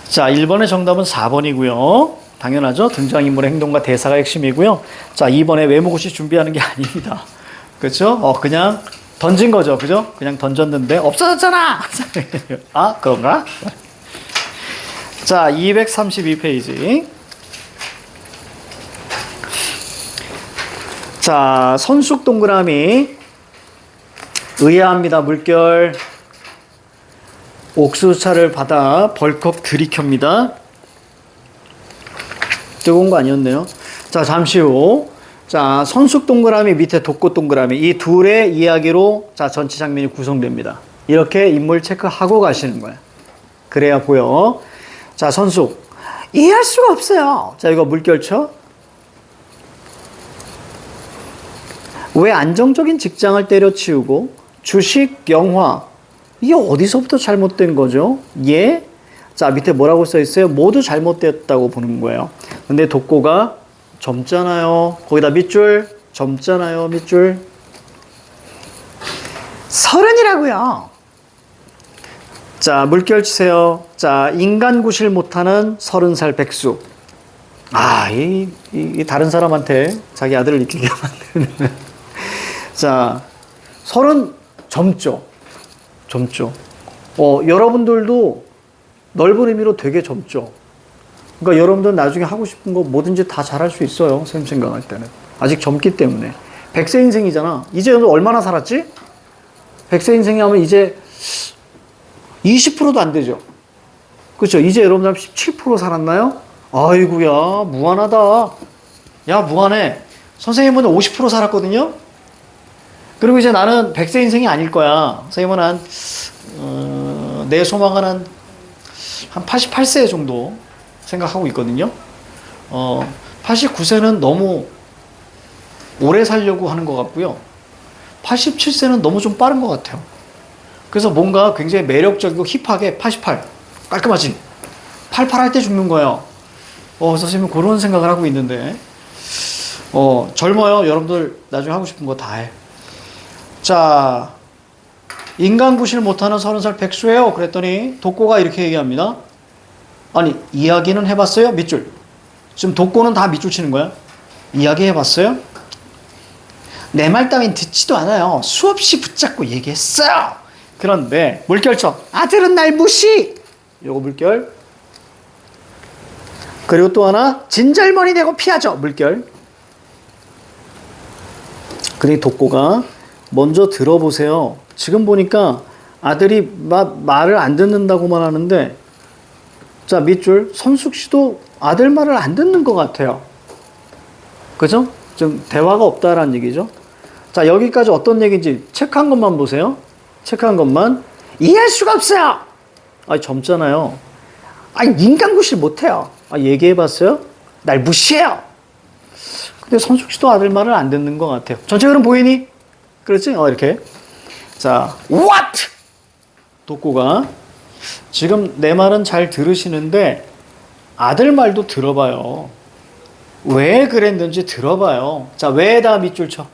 자, 1번의 정답은 4번이고요. 당연하죠. 등장인물의 행동과 대사가 핵심이고요. 자, 2번에 외모고시 준비하는 게 아닙니다. 그렇죠? 그냥 던진 거죠. 그죠? 그냥 던졌는데 없어졌잖아. 그런가? 자, 232페이지. 자, 선숙 동그라미. 의아합니다. 물결. 옥수수차를 받아 벌컥 들이켭니다. 뜨거운 거 아니었네요. 자, 잠시 후. 자, 선숙 동그라미 밑에 독고 동그라미. 이 둘의 이야기로 자, 전체 장면이 구성됩니다. 이렇게 인물 체크하고 가시는 거야. 그래야 보여. 자, 선숙. 이해할 수가 없어요. 자, 이거 물결쳐. 왜 안정적인 직장을 때려치우고 주식, 영화, 이게 어디서부터 잘못된 거죠? 예? 자, 밑에 뭐라고 써 있어요? 모두 잘못되었다고 보는 거예요. 근데 독고가 젊잖아요. 거기다 밑줄, 젊잖아요. 밑줄. 30이라고요. 자, 물결 치세요. 자, 인간 구실 못하는 30살 백수. 아, 이 다른 사람한테 자기 아들을 이렇게 만드는. 자, 30 젊죠. 젊죠. 여러분들도 넓은 의미로 되게 젊죠. 그러니까 여러분들 나중에 하고 싶은 거 뭐든지 다 잘할 수 있어요. 선생님 생각할 때는. 아직 젊기 때문에. 100세 인생이잖아. 이제 얼마나 살았지? 100세 인생이 하면 이제 20%도 안 되죠. 그렇죠? 이제 여러분들 17% 살았나요? 아이고야, 무한하다. 야, 무한해. 선생님은 50% 살았거든요? 그리고 이제 나는 100세 인생이 아닐 거야. 선생님은 내 소망은 한 88세 정도 생각하고 있거든요. 89세는 너무 오래 살려고 하는 것 같고요. 87세는 너무 좀 빠른 것 같아요. 그래서 뭔가 굉장히 매력적이고 힙하게 88. 깔끔하지? 88 할 때 죽는 거예요. 선생님은 그런 생각을 하고 있는데, 젊어요. 여러분들 나중에 하고 싶은 거 다 해. 자, 인간 구실 못하는 30살 백수예요. 그랬더니 독고가 이렇게 얘기합니다. 아니, 이야기는 해봤어요? 밑줄. 지금 독고는 다 밑줄 치는 거야. 이야기 해봤어요? 내 말 따윈 듣지도 않아요. 수없이 붙잡고 얘기했어요. 그런데 물결쳐. 아들은 날 무시. 요거 물결. 그리고 또 하나 진절머리 내고 피하죠. 물결. 그리고 독고가 먼저 들어보세요. 지금 보니까 아들이 말을 안 듣는다고만 하는데, 자, 밑줄. 선숙 씨도 아들 말을 안 듣는 것 같아요. 그죠? 좀 대화가 없다라는 얘기죠. 자, 여기까지 어떤 얘기인지 체크한 것만 보세요. 체크한 것만. 이해할 수가 없어요. 젊잖아요. 인간 구실 못해요. 얘기해봤어요? 날 무시해요. 근데 선숙 씨도 아들 말을 안 듣는 것 같아요. 전체적으로 보이니? 그렇지? 이렇게. 자, what? 독고가 지금 내 말은 잘 들으시는데 아들 말도 들어봐요. 왜 그랬는지 들어봐요. 자, 왜에다 밑줄 쳐.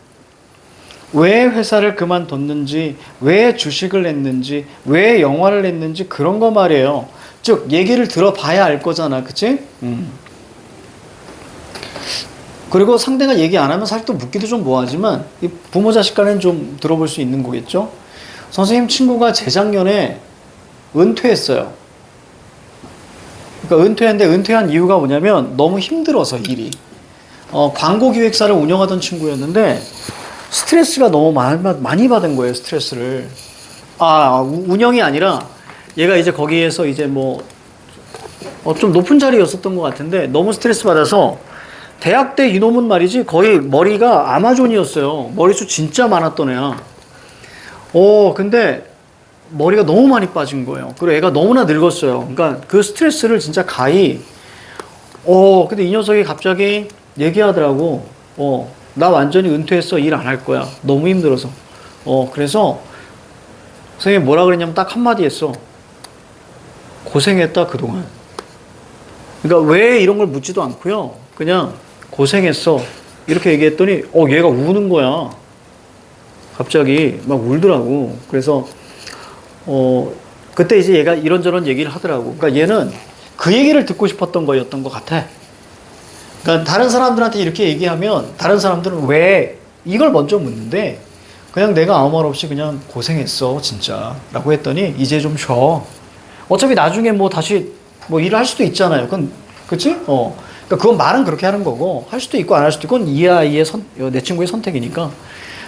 왜 회사를 그만뒀는지, 왜 주식을 냈는지, 왜 영화를 냈는지 그런 거 말이에요. 즉, 얘기를 들어봐야 알 거잖아. 그치? 그리고 상대가 얘기 안 하면 사실 또 묻기도 좀 뭐하지만 부모 자식 간에는 좀 들어볼 수 있는 거겠죠. 선생님 친구가 재작년에 은퇴했어요. 그러니까 은퇴했는데 은퇴한 이유가 뭐냐면 너무 힘들어서 일이. 광고 기획사를 운영하던 친구였는데 스트레스가 너무 많이 받은 거예요. 스트레스를. 운영이 아니라 얘가 이제 거기에서 이제 좀 높은 자리였었던 것 같은데 너무 스트레스 받아서 대학 때 이놈은 말이지 거의 머리가 아마존이었어요. 머리숱 진짜 많았던 애야. 근데 머리가 너무 많이 빠진 거예요. 그리고 애가 너무나 늙었어요. 그러니까 그 스트레스를 진짜 가히 근데 이 녀석이 갑자기 얘기하더라고. 나 완전히 은퇴했어. 일 안 할 거야. 너무 힘들어서. 그래서 선생님이 뭐라 그랬냐면 딱 한마디 했어. 고생했다 그동안. 그러니까 왜 이런 걸 묻지도 않고요. 그냥 고생했어. 이렇게 얘기했더니 얘가 우는 거야. 갑자기 막 울더라고. 그래서 그때 이제 얘가 이런저런 얘기를 하더라고. 그러니까 얘는 그 얘기를 듣고 싶었던 거였던 것 같아. 그러니까 다른 사람들한테 이렇게 얘기하면 다른 사람들은 왜 이걸 먼저 묻는데 그냥 내가 아무 말 없이 그냥 고생했어 진짜 라고 했더니 이제 좀 쉬어. 어차피 나중에 다시 일을 할 수도 있잖아요. 그치? 그러니까 그건 말은 그렇게 하는 거고 할 수도 있고 안 할 수도 있고 그건 이 아이의 내 친구의 선택이니까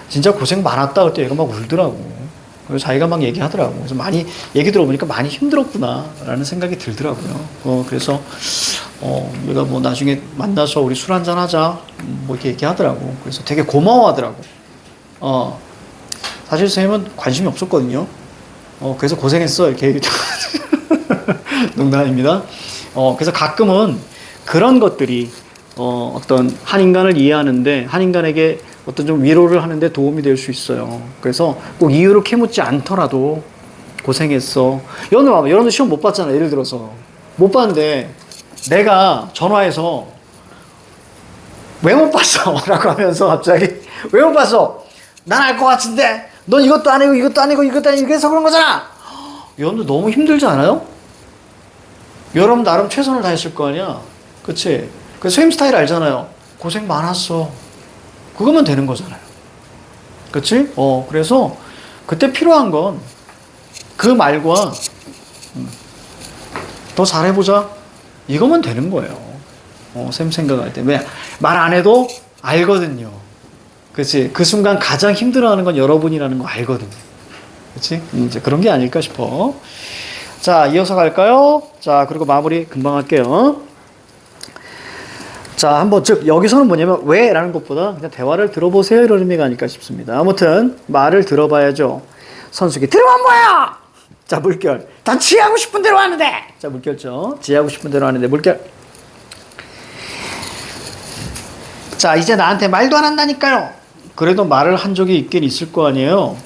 진짜 고생 많았다 그때 얘가 막 울더라고. 그래서 자기가 막 얘기하더라고. 그래서 많이 얘기 들어보니까 많이 힘들었구나라는 생각이 들더라고요. 그래서 얘가 나중에 만나서 우리 술 한잔 하자 이렇게 얘기하더라고. 그래서 되게 고마워하더라고. 사실 선생님은 관심이 없었거든요. 그래서 고생했어 이렇게 얘기했죠. 농담입니다. 그래서 가끔은 그런 것들이 어떤 한 인간을 이해하는데 한 인간에게 어떤 좀 위로를 하는데 도움이 될 수 있어요. 그래서 꼭 이유를 캐묻지 않더라도 고생했어. 여러분들 봐봐. 여러분들 시험 못 봤잖아. 예를 들어서 못 봤는데 내가 전화해서 왜 못 봤어? 라고 하면서 갑자기 왜 못 봤어? 난 알 것 같은데 넌 이것도 아니고 이것도 아니고 이것도 아니고 그래서 그런 거잖아. 여러분들 너무 힘들지 않아요? 여러분 나름 최선을 다했을 거 아니야? 그치? 그 선생님 스타일 알잖아요. 고생 많았어. 그거면 되는 거잖아요. 그치? 그래서 그때 필요한 건 그 말과 더 잘해보자. 이거면 되는 거예요. 쌤 생각할 때. 왜? 말 안 해도 알거든요. 그치? 그 순간 가장 힘들어하는 건 여러분이라는 거 알거든요. 그치? 이제 그런 게 아닐까 싶어. 자, 이어서 갈까요? 자, 그리고 마무리 금방 할게요. 자, 한번, 즉, 여기서는 뭐냐면, 왜? 라는 것보다 그냥 대화를 들어보세요. 이런 의미가 아닐까 싶습니다. 아무튼, 말을 들어봐야죠. 선숙이, 들어만 뭐야! 자, 물결. 다 지하고 싶은 대로 하는데! 자, 물결죠. 지하고 싶은 대로 하는데, 물결. 자, 이제 나한테 말도 안 한다니까요. 그래도 말을 한 적이 있긴 있을 거 아니에요.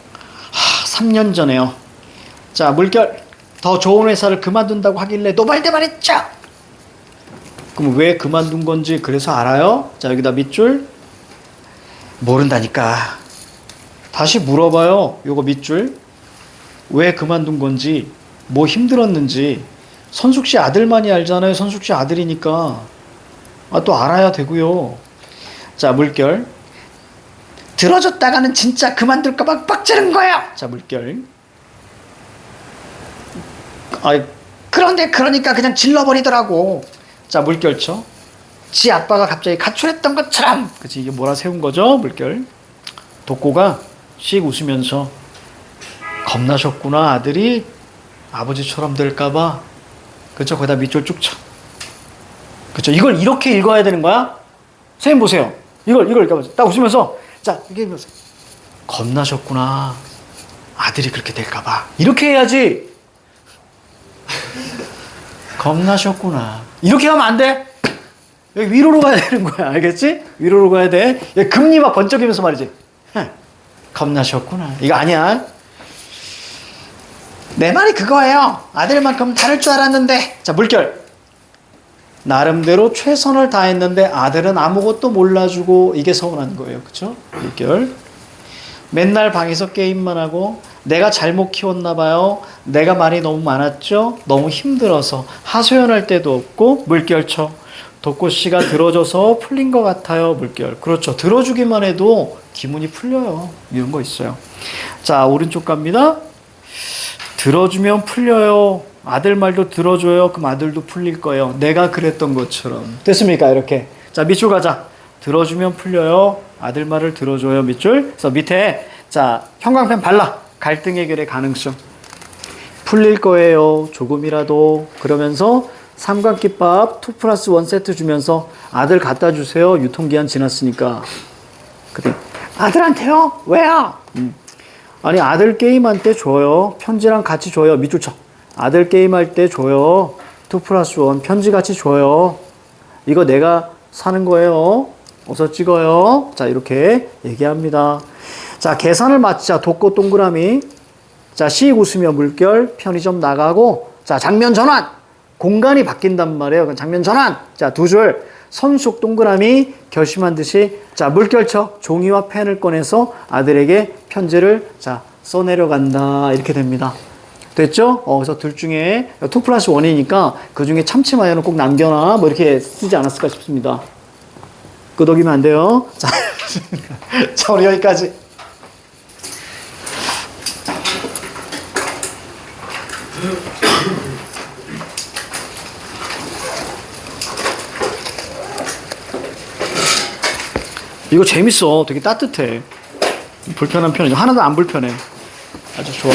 3년 전에요. 자, 물결. 더 좋은 회사를 그만둔다고 하길래 노발대발했죠. 그럼 왜 그만둔 건지 그래서 알아요? 자, 여기다 밑줄. 모른다니까. 다시 물어봐요. 요거 밑줄. 왜 그만둔 건지, 뭐 힘들었는지. 선숙 씨 아들만이 알잖아요. 선숙 씨 아들이니까. 또 알아야 되고요. 자, 물결. 들어줬다가는 진짜 그만둘까봐 빡치는 거야. 자, 물결. 그런데 그러니까 그냥 질러버리더라고. 자, 물결쳐. 지 아빠가 갑자기 가출했던 것처럼. 그치, 이게 몰아세운 거죠, 물결. 독고가 씩 웃으면서 겁나셨구나, 아들이 아버지처럼 될까봐. 그쵸, 거기다 밑줄 쭉 쳐. 그쵸, 이걸 이렇게 읽어야 되는 거야? 선생님 보세요. 이걸 읽어보세요. 딱 웃으면서, 자, 이렇게 읽어보세요. 겁나셨구나, 아들이 그렇게 될까봐. 이렇게 해야지. 겁나셨구나. 이렇게 하면 안 돼. 여기 위로로 가야 되는 거야. 알겠지? 위로로 가야 돼. 여기 금리 막 번쩍이면서 말이지. 겁나셨구나. 이거 아니야. 내 말이 그거예요. 아들만큼 다를 줄 알았는데. 자, 물결. 나름대로 최선을 다했는데 아들은 아무것도 몰라주고 이게 서운한 거예요. 그쵸? 물결. 맨날 방에서 게임만 하고 내가 잘못 키웠나 봐요. 내가 말이 너무 많았죠. 너무 힘들어서 하소연할 때도 없고. 물결쳐. 독고씨가 들어줘서 풀린 것 같아요. 물결. 그렇죠. 들어주기만 해도 기분이 풀려요. 이런 거 있어요. 자, 오른쪽 갑니다. 들어주면 풀려요. 아들 말도 들어줘요. 그럼 아들도 풀릴 거예요. 내가 그랬던 것처럼. 됐습니까? 이렇게. 자, 밑줄 가자. 들어주면 풀려요. 아들 말을 들어줘요. 밑줄. 그래서 밑에 자, 형광펜 발라. 갈등 해결의 가능성. 풀릴 거예요. 조금이라도. 그러면서 삼각김밥 2+1 세트 주면서 아들 갖다 주세요. 유통기한 지났으니까. 그래. 아들한테요? 왜요? 아니, 아들 게임할 때 줘요. 편지랑 같이 줘요. 밑줄 쳐. 아들 게임할 때 줘요. 2+1 편지 같이 줘요. 이거 내가 사는 거예요. 어서 찍어요. 자, 이렇게 얘기합니다. 자, 계산을 마치자. 독고 동그라미. 자, 씩 웃으며 물결. 편의점 나가고. 자, 장면 전환. 공간이 바뀐단 말이에요. 장면 전환. 자, 두 줄. 선숙 동그라미. 결심한 듯이. 자, 물결쳐. 종이와 펜을 꺼내서 아들에게 편지를 자, 써내려간다. 이렇게 됩니다. 됐죠? 그래서 둘 중에 2+1이니까 그 중에 참치 마요는 꼭 남겨놔. 뭐 이렇게 쓰지 않았을까 싶습니다. 끄덕이면 안 돼요. 자, 자, 우리 여기까지. 이거 재밌어. 되게 따뜻해. 불편한 편이죠. 하나도 안 불편해. 아주 좋아.